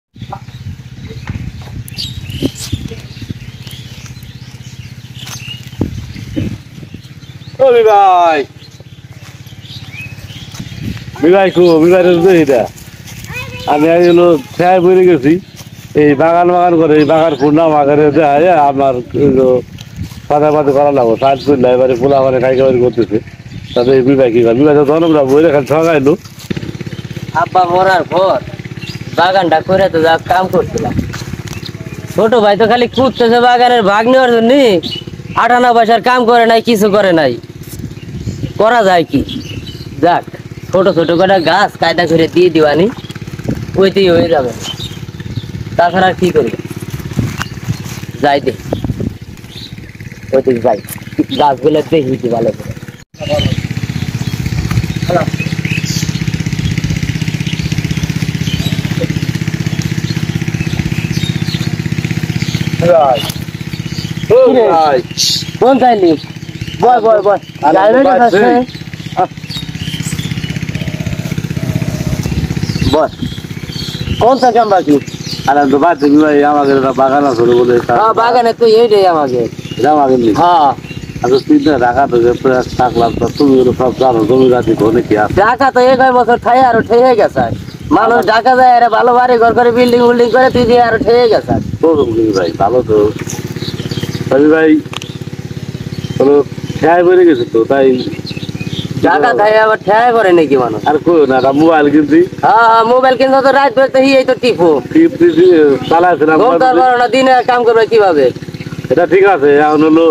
ও বিভাই বিভাই কো বিভাইয়ের এটা আমি হলো ছায় বইরে গেছি এই বাগান বাগান করে এই বাগান পূর্ণা বাগানে যায় আমার পাতা পাতা করা লাগবো সাজ করলে এবারে পোলা মানে কাইকাবারি করতেছে তাদের এই বিভাই কি বিভাই তো ধনমরা বইরে খালি ঠগাইলো। আব্বা মরার পর বাগানটা করে তো যা কাম করছিলাম, ছোট ভাই তো খালি খুঁজতেছে বাগানের ভাগ নেওয়ার জন্য, 58 পয়সার কাম করে নাই, কিছু করে নাই, করা যায় কি? যাক ছোট ছোট করে গাছ কায়দা করে দিয়ে দিবানি, ওইতেই হয়ে যাবে, তাছাড়া আর কি করবে? যাই দে ওইদিক যাই, গাছগুলো দেখি ভালো করে। কোন চাইলি? বয় বয় বয়, বয় কোন থাকে বাকি? আরে তো বাদ ভাই আমাদের বাগান আছে বলে বাগানে তো এইটাই আমাকে হ্যাঁ ঢাকা তো থাকলাম তুমি সব জানো জমি রাতি ধনে কি আছে ঢাকা তো 1 বছর ঠাই আরো ঠেয়ে গেছে, মানুষ ঢাকা যায় আরে ভালো বাড়ি ঘর করে বিল্ডিং উল্ডিং করে তুই দিয়ে আরো ঠেয়ে গেছে। ভাই ভালো তো ভাই হলো ঠেয়াই বেড়ে গেছে তো তাই ঢাকা থাই আবার ঠেয়াই করে নাকি মানুষ? আর কই না মোবাইল কিনছি। হ্যাঁ মোবাইল কিনতে তো রাত বেরতে এই তো টিপো চালাইছিলাম না, দিনে কাম করবে কিভাবে? এটা ঠিক আছে, এখন হলো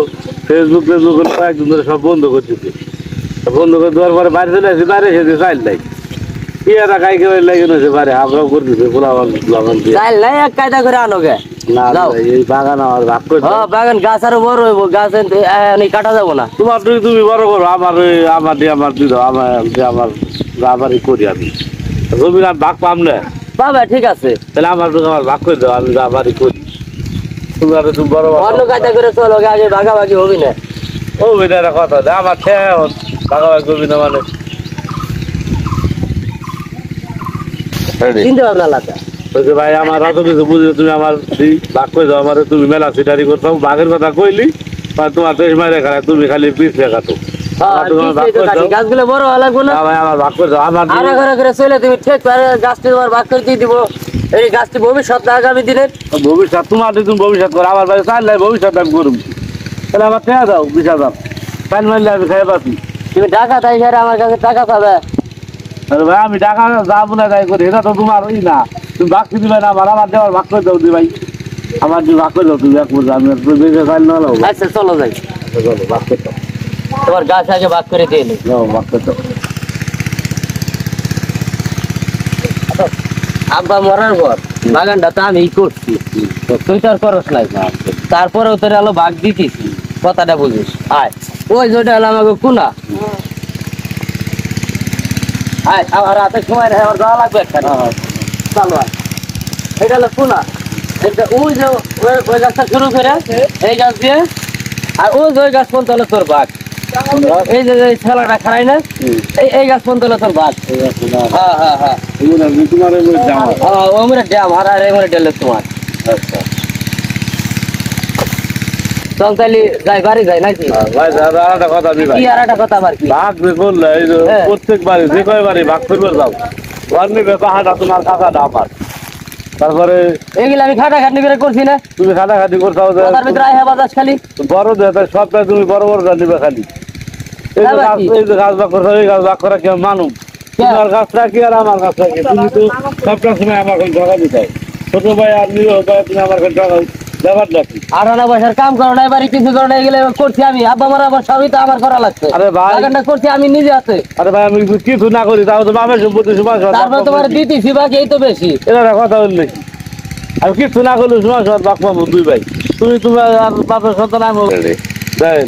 ফেসবুক ফেসবুক কয়েকদিন ধরে সব বন্ধ করতেছে, বন্ধ করে দেওয়ার পরে বাইরে চলে আসি, বাইরে এসে চাইল নাই কি একটা কাইকে লাগে না বাইরে হাবরাও করতেছে চাইল নাই এক কায়দা করে আনোগে না এই বাগান আমার ভাগ করে বাগান গাছ আরো বড় হইব, গাছ কাটা যাবো না। তোমার তুমি বড় করো আমার আমার দিয়ে আমার দিদ আমার আবারই করি আমি জমির আমি ভাগ পাম না বাবা ঠিক আছে, তাহলে আমার ভাগ করে দাও, আমি আবারই করি তুমি আর তুমি বড় অন্য কায়দা করে চলো, আগে ভাগাভাগি হবি না। ও এটা একটা কথা আমার ভাগাভাগি করবি না মানে চিন্তা ভাবনা লাগা ভাই আমার অত কিছু বুঝে তুমি আমার ভাগ করে দাও, আমার তুমি মেলা সিটারি করতাম বাঘের কথা কইলি তোমার দেশ মারে খারাপ তুমি খালি পিস রেখাতো গাছগুলো বড় লাগবো না আমার ভাগ করে দাও, আমার ঘরে ঘরে চলে তুমি ঠিক গাছটি তোমার ভাগ করে দিয়ে দিব, এই গাছটি ভবিষ্যৎ আগামী দিনের ভবিষ্যৎ তোমার তুমি ভবিষ্যৎ করো, আমার বাড়ি চাইলে ভবিষ্যৎ আমি করব, তাহলে আমার খেয়ে দাও 20,000 চাল মারলে আমি খেয়ে পাচ্ছি। তুমি টাকা তাই আমার কাছে টাকা পাবে? আরে ভাই আমি টাকা যাবো না তাই করি, এটা তো তোমার ওই না, তুমি ভাগ দিবে না আমার দেওয়ার ভাগ করে দাও দি ভাই, আমার যে ভাগ করে দাও তুমি এক বছর আমি বেশি চাইল না হলো। আচ্ছা চলো যাই, চলো ভাগ করে দাও, তোমার গাছ আগে ভাগ করে দিয়ে নি ভাগ করে দাও। আব্বা মরার পর বাগানটা তো আমি করছি, তুই তো আর করস নাই, তারপরেও তোর আলো ভাগ দিতেছি, কথাটা বুঝিস। আয় ওই যেটা হলো আমাকে কুনা, আয় আমার হাতে সময় নেই, আমার যাওয়া লাগবে একটা, চালো আয়, এটা হলো কুনা, ওই যে ওই গাছটা শুরু করে এই গাছ দিয়ে, আর ওই যে ওই গাছ পর্যন্ত হলো তোর ভাগ, এই যে ছেলেটা খারাই না এই গাছ পর্যন্ত হলো তোর ভাগ। হ্যাঁ হ্যাঁ হ্যাঁ তোমার ওমরে ড্যাম আর এমরে ডেলে তোমার। চল তাইলে যাই বাড়ি যাই নাকি? ভাই দাদা একটা কথা দিই ভাই, কি আর একটা কথা আবার কি ভাগ করলে এই যে প্রত্যেক বাড়ি যে কয় বাড়ি ভাগ করবে যাও নিবে পাহাড়টা তোমার কাকাটা আমার, তারপরে এগুলো আমি খাটাখাটনি করে করছি না, তুমি খাটাখাটি করতে হবে তার ভিতরে আয় বাজাস খালি বড় দেয় সবটাই তুমি বড় বড় নিবে খালি, এই যে গাছ ভাগ করছো এই গাছ ভাগ করা কেউ মানুষ, তোমার গাছটা কি আর আমার গাছটা কি, তুমি তো সবটার সময় আমার কাছে টাকা দিতে ছোট ভাই আর নিয়ে তুমি আমার কাছে টাকা দেবার নাকি? 58 পয়সার কাম করো না, এবারে কিছু করো না, এগুলো করছি আমি, আব্বা মারা আবার সবই তো আমার করা লাগছে। আরে ভাই বাগানটা করছি আমি নিজে হাতে, আরে ভাই আমি কিছু না করি তাও তো বাবার সম্পত্তি সমাজ, তারপর তোমার দিতেছি বাকি এই তো বেশি, এটা একটা কথা বললে কি আমি কিছু না করলে সমাজ বাক পাবো দুই ভাই, তুমি তোমার আর বাপের সন্তান আমি দেন,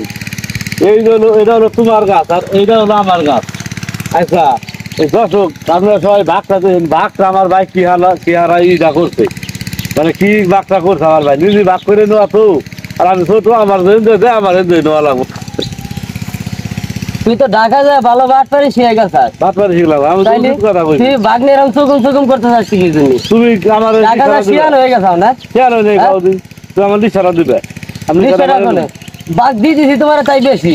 এই হলো এটা হলো তোমার গাছ আর এইটা হলো আমার গাছ। আচ্ছা এই দর্শক আপনারা সবাই ভাগটা দেন, ভাগটা আমার ভাই কি হারা ইটা করছে, মানে কি ভাগটা করছে আমার ভাই নিজে ভাগ করে নেওয়া তো, আর আমি ছোট আমার আমার নেওয়া লাগবো। তুই তো ঢাকা যায় ভালো বাট পারি শিখে গেছাস বাদ পারে শিখলাম আমি তাইলে দুধ কথা কই তুই বাঘ নিয়ে এরকম চুকুম চুকুম করতে চাচ্ছি কি জন্য তুমি আমার ঢাকা যায় শিয়াল হয়ে গেছাও না কেন নেই কাউদিন তুমি আমার দিশারা দিবে আমি নিশ্চয় রাখলে বাঘ দিয়ে দিছি তোমার তাই বেশি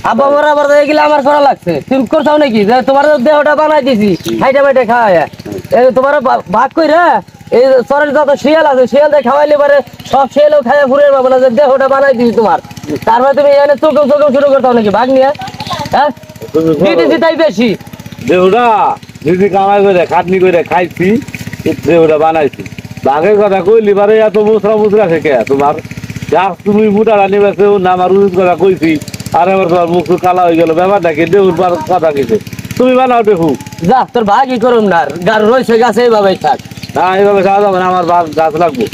আব্বা মরা আবার হয়ে গেলে আমার করা লাগছে তুমি করছাও নাকি যে তোমার দেহটা বানাই দিছি হাইটা বাইটা খাওয়ায় এই তোমার ভাগ কইরা এই শরীর যত শিয়াল আছে শিয়াল দিয়ে খাওয়াইলে পারে সব শিয়ালও খাইয়া ঘুরে পাবো না যে দেহটা বানাই দিছি তোমার তারপরে তুমি এখানে চোখম চোখম শুরু করতাও নাকি ভাগ নিয়ে হ্যাঁ দিয়ে দিছি তাই বেশি দেউটা যদি কামাই করে খাটনি করে খাইছি দেউটা বানাইছি বাঘের কথা কইলি পারে এত মুসরা মুসরা থেকে তোমার যা তুমি মুটারা নিবেছে না আমার উচিত কথা কইছি আর এবার তোমার মুখ কালা হয়ে গেল ব্যাপারটা কি দেউর কথা কিছু তুমি বানাও দেখু যা তোর ভাগই করুন না গাছ রয়েছে গাছে এইভাবেই থাক না এইভাবে খাওয়া যাবে না আমার গাছ লাগবো